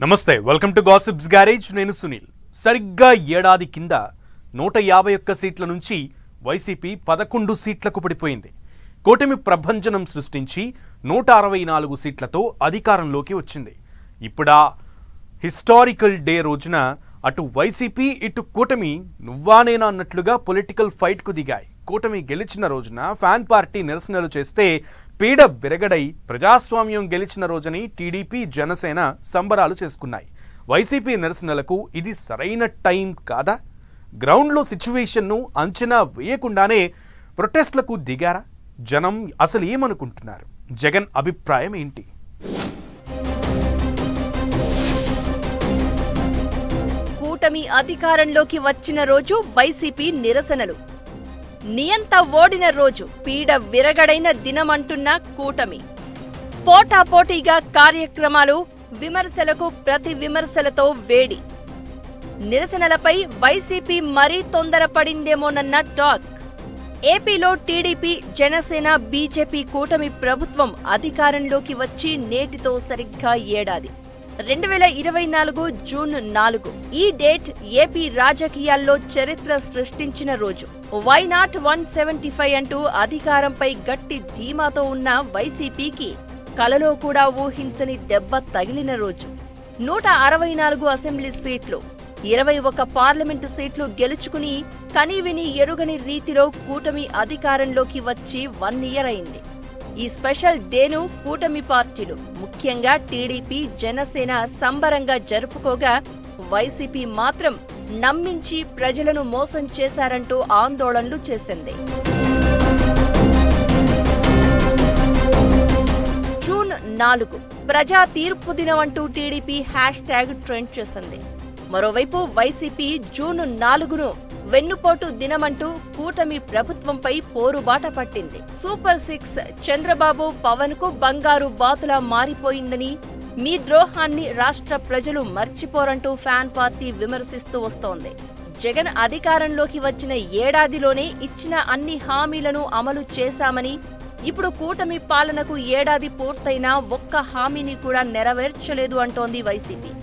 నమస్తే welcome to gossips garage నేను సునీల్ సరిగ్గా ఏడాది కింద 151 సీట్ల నుంచి వైసీపీ 11 సీట్లకు పడిపోయింది. కూటమి ప్రభంజనం సృష్టించి 164 సీట్లతో అధికారంలోకి వచ్చింది. ఇప్పుడు హిస్టారికల్ డే రోజున అటు వైసీపీ ఇటు కూటమి నువ్వానేనా అన్నట్లుగా పొలిటికల్ ఫైట్ కు దిగాయి. కూటమి గెలిచిన రోజున ఫ్యాన్ పార్టీ నిరసనలు చేస్తే పీడ విరగడై ప్రజాస్వామ్యం గెలిచిన రోజుని టీడీపీ జనసేన సంబరాలు చేసుకున్నాయి. వైసీపీ నిరసనలకు ఇది సరైన టైం కాదా? గ్రౌండ్లో సిచ్యువేషన్ను అంచనా వేయకుండానే ప్రొటెస్ట్లకు దిగారా? జనం అసలు ఏమనుకుంటున్నారు? జగన్ అభిప్రాయం ఏంటి? కూటమి అధికారంలోకి వచ్చిన రోజు వైసీపీ నిరసనలు, నియంత ఓడిన రోజు పీడ విరగడైన దినమంటున్న కూటమి, పోటాపోటీగా కార్యక్రమాలు, విమర్శలకు ప్రతి విమర్శలతో వేడి, నిరసనలపై వైసీపీ మరీ తొందరపడిందేమోనన్న టాక్. ఏపీలో టీడీపీ, జనసేన, బీజేపీ కూటమి ప్రభుత్వం అధికారంలోకి వచ్చి నేటితో సరిగ్గా ఏడాది. 2024 జూన్ 4 ఈ డేట్ ఏపీ రాజకీయాల్లో చరిత్ర సృష్టించిన రోజు. వై నాట్ 175 అంటూ అధికారంపై గట్టి ధీమాతో ఉన్న వైసీపీకి కలలో కూడా ఊహించని దెబ్బ తగిలిన రోజు. 164 అసెంబ్లీ సీట్లు, 21 పార్లమెంటు సీట్లు గెలుచుకుని కనీవిని ఎరుగని రీతిలో కూటమి అధికారంలోకి వచ్చి 1 ఇయర్ అయింది. ఈ స్పెషల్ డేను కూటమి పార్టీలు, ముఖ్యంగా టీడీపీ, జనసేన సంబరంగా జరుపుకోగా వైసీపీ మాత్రం నమ్మించి ప్రజలను మోసం చేశారంటూ ఆందోళనలు చేసింది. జూన్ 4 ప్రజా తీర్పు దినం అంటూ టీడీపీ హ్యాష్ట్యాగ్ ట్రెండ్ చేసింది. మరోవైపు వైసీపీ జూన్ 4ను వెన్నుపోటు దినమంటూ కూటమి ప్రభుత్వంపై పోరుబాట పట్టింది. సూపర్ 6 చంద్రబాబు, పవన్ కు బంగారు బాతులా మారిపోయిందని, మీ ద్రోహాన్ని రాష్ట్ర ప్రజలు మర్చిపోరంటూ ఫ్యాన్ పార్టీ విమర్శిస్తూ వస్తోంది. జగన్ అధికారంలోకి వచ్చిన ఏడాదిలోనే ఇచ్చిన అన్ని హామీలను అమలు చేశామని, ఇప్పుడు కూటమి పాలనకు ఏడాది పూర్తయినా ఒక్క హామీని కూడా నెరవేర్చలేదు అంటోంది వైసీపీ.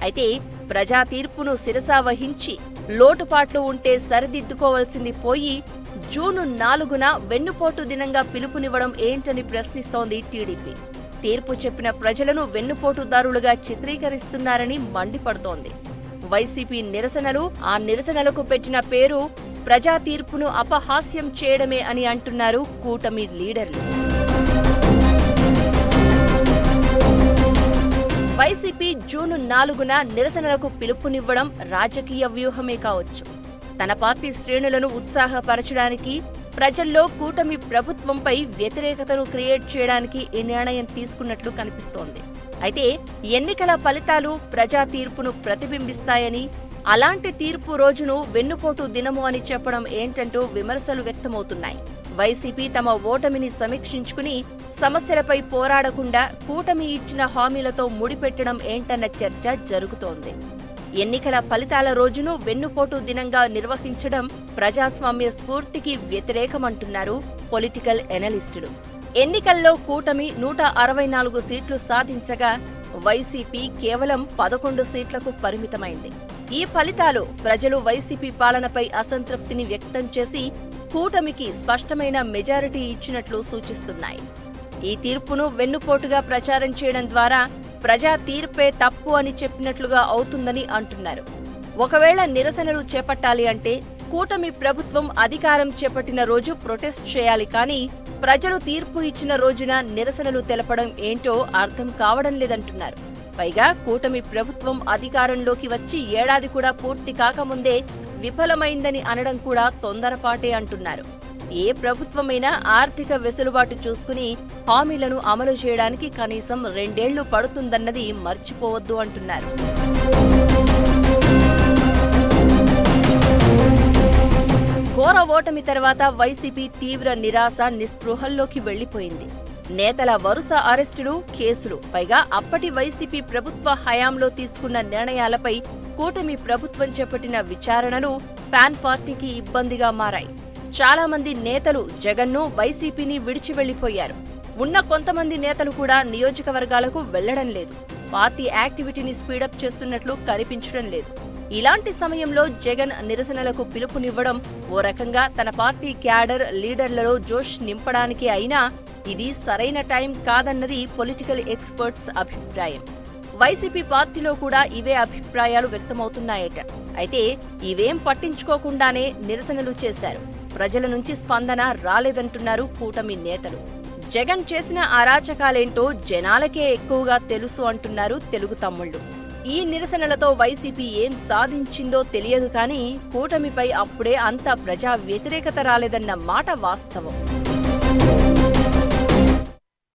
అయితే ప్రజా తీర్పును శిరసా వహించి లోటుపాట్లు ఉంటే సరిదిద్దుకోవాల్సింది పోయి జూన్ 4న వెన్నుపోటు దినంగా పిలుపునివ్వడం ఏంటని ప్రశ్నిస్తోంది టీడీపీ. తీర్పు చెప్పిన ప్రజలను వెన్నుపోటుదారులుగా చిత్రీకరిస్తున్నారని మండిపడుతోంది. వైసీపీ నిరసనలు, ఆ నిరసనలకు పెట్టిన పేరు ప్రజా తీర్పును అపహాస్యం చేయడమే అని అంటున్నారు కూటమి లీడర్లు. వైసీపీ జూన్ 4న నిరసనలకు పిలుపునివ్వడం రాజకీయ వ్యూహమే కావచ్చు. తన పార్టీ శ్రేణులను ఉత్సాహపరచడానికి, ప్రజల్లో కూటమి ప్రభుత్వంపై వ్యతిరేకతను క్రియేట్ చేయడానికి ఈ నిర్ణయం తీసుకున్నట్లు కనిపిస్తోంది. అయితే ఎన్నికల ఫలితాలు ప్రజా తీర్పును ప్రతిబింబిస్తాయని, అలాంటి తీర్పు రోజును వెన్నుపోటు దినము అని చెప్పడం ఏంటంటూ విమర్శలు వ్యక్తమవుతున్నాయి. వైసీపీ తమ ఓటమిని సమీక్షించుకుని సమస్యలపై పోరాడకుండా కూటమి ఇచ్చిన హామీలతో ముడిపెట్టడం ఏంటన్న చర్చ జరుగుతోంది. ఎన్నికల ఫలితాల రోజును వెన్నుపోటు దినంగా నిర్వహించడం ప్రజాస్వామ్య స్ఫూర్తికి వ్యతిరేకమంటున్నారు పొలిటికల్ ఎనలిస్టులు. ఎన్నికల్లో కూటమి 164 సీట్లు సాధించగా వైసీపీ కేవలం 11 సీట్లకు పరిమితమైంది. ఈ ఫలితాలు ప్రజలు వైసీపీ పాలనపై అసంతృప్తిని వ్యక్తం చేసి కూటమికి స్పష్టమైన మెజారిటీ ఇచ్చినట్లు సూచిస్తున్నాయి. ఈ తీర్పును వెన్నుపోటుగా ప్రచారం చేయడం ద్వారా ప్రజా తీర్పే తప్పు అని చెప్పినట్లుగా అవుతుందని అంటున్నారు. ఒకవేళ నిరసనలు చేపట్టాలి అంటే కూటమి ప్రభుత్వం అధికారం చేపట్టిన రోజు ప్రొటెస్ట్ చేయాలి, కానీ ప్రజలు తీర్పు ఇచ్చిన రోజున నిరసనలు తెలపడం ఏంటో అర్థం కావడం లేదంటున్నారు. పైగా కూటమి ప్రభుత్వం అధికారంలోకి వచ్చి ఏడాది కూడా పూర్తి కాకముందే విఫలమైందని అనడం కూడా తొందరపాటే అంటున్నారు. ఏ ప్రభుత్వమైనా ఆర్థిక వెసులుబాటు చూసుకుని హామీలను అమలు చేయడానికి కనీసం 2 ఏళ్లు పడుతుందన్నది మర్చిపోవద్దు అంటున్నారు. ఘోర ఓటమి తర్వాత వైసీపీ తీవ్ర నిరాశ, నిస్పృహల్లోకి వెళ్లిపోయింది. నేతల వరుస అరెస్టులు, కేసులు, పైగా అప్పటి వైసీపీ ప్రభుత్వ హయాంలో తీసుకున్న నిర్ణయాలపై కూటమి ప్రభుత్వం చేపట్టిన విచారణలు ఫ్యాన్ పార్టీకి ఇబ్బందిగా మారాయి. చాలా మంది నేతలు జగన్ను, వైసీపీని విడిచి వెళ్లిపోయారు. ఉన్న కొంతమంది నేతలు కూడా నియోజకవర్గాలకు వెళ్లడం లేదు. పార్టీ యాక్టివిటీని స్పీడప్ చేస్తున్నట్లు కనిపించడం లేదు. ఇలాంటి సమయంలో జగన్ నిరసనలకు పిలుపునివ్వడం ఓ రకంగా తన పార్టీ క్యాడర్ లీడర్లలో జోష్ నింపడానికి అయినా ఇది సరైన టైం కాదన్నది పొలిటికల్ ఎక్స్పర్ట్స్ అభిప్రాయం. వైసీపీ పార్టీలో కూడా ఇవే అభిప్రాయాలు వ్యక్తమవుతున్నాయట. అయితే ఇవేం పట్టించుకోకుండానే నిరసనలు చేశారు. ప్రజల నుంచి స్పందన రాలేదంటున్నారు కూటమి నేతలు. జగన్ చేసిన అరాచకాలేంటో జనాలకే ఎక్కువగా తెలుసు అంటున్నారు తెలుగు తమ్ముళ్లు. ఈ నిరసనలతో వైసీపీ ఏం సాధించిందో తెలియదు కానీ కూటమిపై అప్పుడే అంత ప్రజా వ్యతిరేకత రాలేదన్న మాట వాస్తవం.